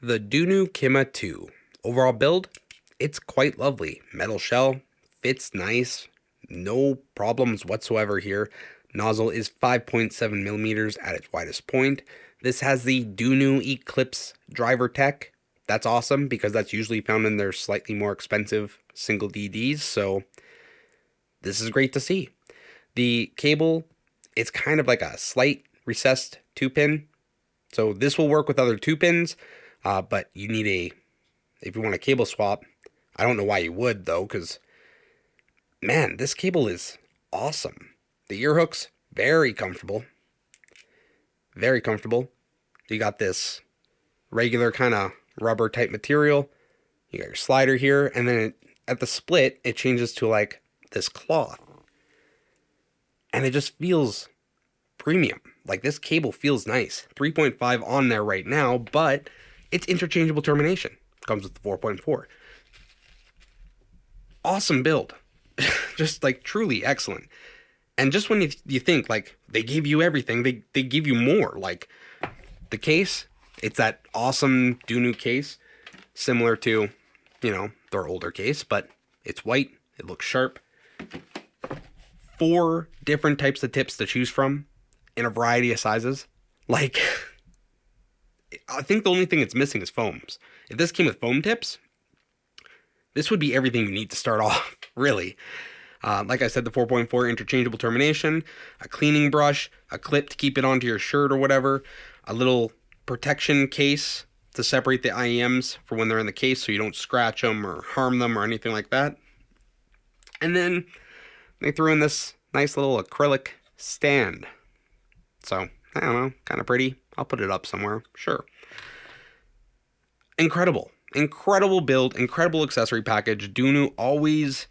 The DUNU Kima 2. Overall build, it's quite lovely. Metal shell, fits nice, no problems whatsoever here. Nozzle is 5.7 millimeters at its widest point. This has the DUNU Eclipse driver tech. That's awesome because that's usually found in their slightly more expensive single DDs, so this is great to see. The cable, it's kind of like a slight recessed 2-pin, so this will work with other 2-pins, but you need if you want a cable swap, I don't know why you would though, because man, this cable is awesome. The ear hooks, very comfortable. Very comfortable. You got this regular kind of rubber type material. You got your slider here, and then at the split, it changes to like this cloth. And it just feels premium. Like this cable feels nice. 3.5 on there right now, but it's interchangeable termination. Comes with the 4.4. Awesome build. Just like truly excellent. And just when you think like they give you everything, they give you more. Like the case, it's that awesome DUNU case, similar to, their older case, but it's white, it looks sharp. 4 different types of tips to choose from in a variety of sizes. Like, I think the only thing it's missing is foams. If this came with foam tips, this would be everything you need to start off, really. Like I said, the 4.4 interchangeable termination, a cleaning brush, a clip to keep it onto your shirt or whatever, a little protection case to separate the IEMs for when they're in the case so you don't scratch them or harm them or anything like that. And then they threw in this nice little acrylic stand. So, I don't know, kind of pretty. I'll put it up somewhere, sure. Incredible build, incredible accessory package. DUNU always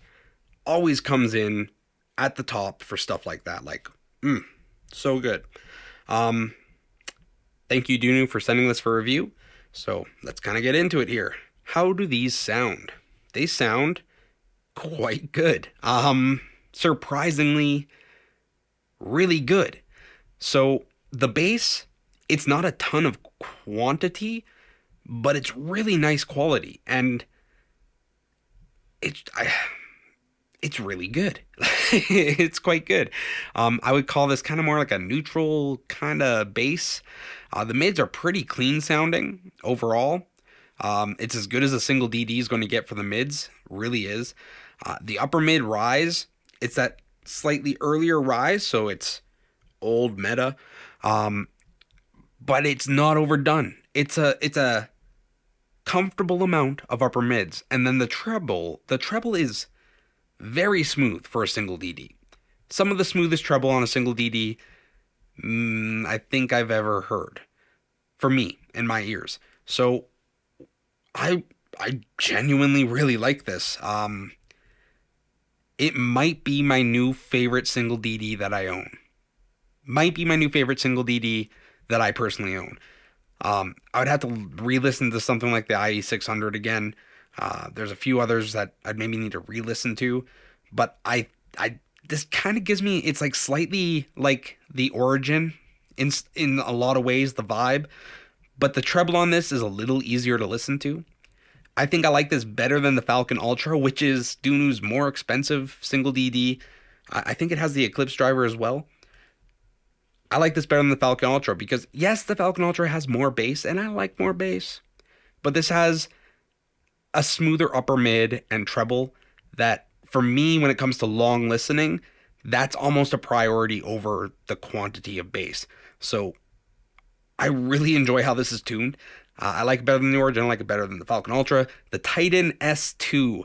comes in at the top for stuff like that. Like, so good. Thank you, DUNU, for sending this for review. So let's kind of get into it here. How do these sound? They sound quite good. Surprisingly, really good. So the bass, it's not a ton of quantity, but it's really nice quality, and it's really good. It's quite good. I would call this kind of more like a neutral kind of bass. The mids are pretty clean sounding overall. It's as good as a single DD is going to get for the mids. Really is. The upper mid rise, it's that slightly earlier rise, so it's old meta. But it's not overdone. It's a comfortable amount of upper mids, and then the treble is very smooth for a single DD. Some of the smoothest treble on a single DD I think I've ever heard, for me, in my ears. So I genuinely really like this. It might be my new favorite single DD that I own. Might be my new favorite single DD that I personally own. I would have to re-listen to something like the IE600 again. There's a few others that I'd maybe need to re-listen to, but this kind of gives me, it's like slightly like the Origin in a lot of ways, the vibe, but the treble on this is a little easier to listen to. I think I like this better than the Falcon Ultra, which is DUNU's more expensive single DD. I think it has the Eclipse driver as well. I like this better than the Falcon Ultra because, yes, the Falcon Ultra has more bass, and I like more bass, but this has a smoother upper mid and treble that, for me, when it comes to long listening, that's almost a priority over the quantity of bass. So I really enjoy how this is tuned. I like it better than the Origin. I like it better than the Falcon Ultra. The Titan S2.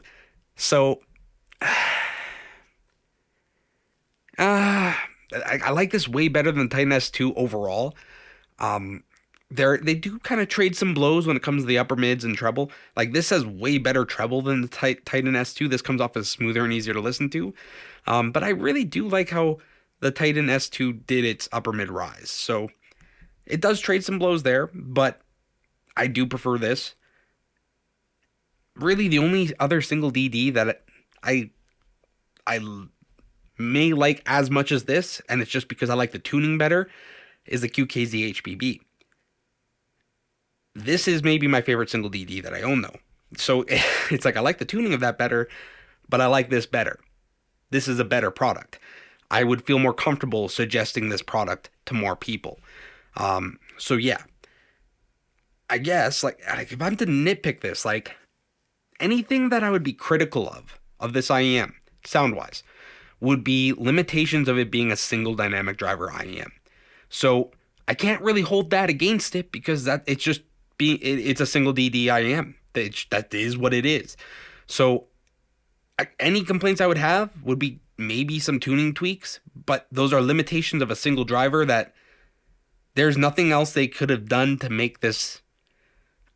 So I like this way better than Titan S2 overall. They do kind of trade some blows when it comes to the upper mids and treble. Like this has way better treble than the Titan S2. This comes off as smoother and easier to listen to. But I really do like how the Titan S2 did its upper mid rise. So it does trade some blows there, but I do prefer this. Really, the only other single DD that I may like as much as this, and it's just because I like the tuning better, is the QKZ HBB. This is maybe my favorite single DD that I own though. So it's like I like the tuning of that better, but I like this better. This is a better product. I would feel more comfortable suggesting this product to more people. So yeah, I guess like if I'm to nitpick this, like anything that I would be critical of this IEM sound wise would be limitations of it being a single dynamic driver IEM. So I can't really hold that against it because that it's just it's a single DD IEM. That is what it is. So any complaints I would have would be maybe some tuning tweaks, but those are limitations of a single driver that there's nothing else they could have done to make this,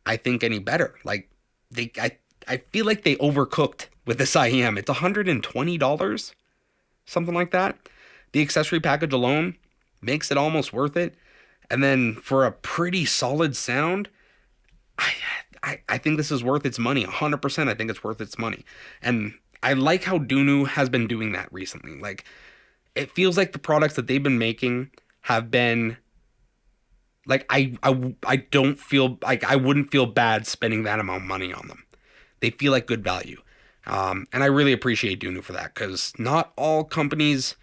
I think, any better. Like I feel like they overcooked with this IEM. It's $120, something like that. The accessory package alone makes it almost worth it. And then for a pretty solid sound, I think this is worth its money. 100% I think it's worth its money. And I like how DUNU has been doing that recently. Like, it feels like the products that they've been making have been like I don't feel like I wouldn't feel bad spending that amount of money on them. They feel like good value. And I really appreciate DUNU for that, because not all companies,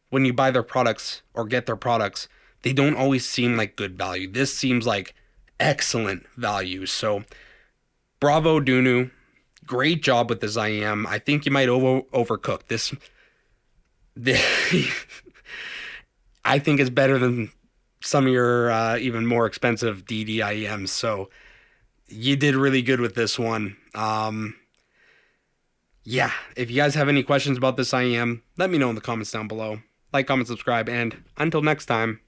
when you buy their products or get their products, they don't always seem like good value. This seems like excellent value. So bravo, DUNU. Great job with this IEM. I think you might overcook this. I think it's better than some of your even more expensive DD IEMs. So you did really good with this one. Yeah, if you guys have any questions about this IEM, let me know in the comments down below. Like, comment, subscribe, and until next time.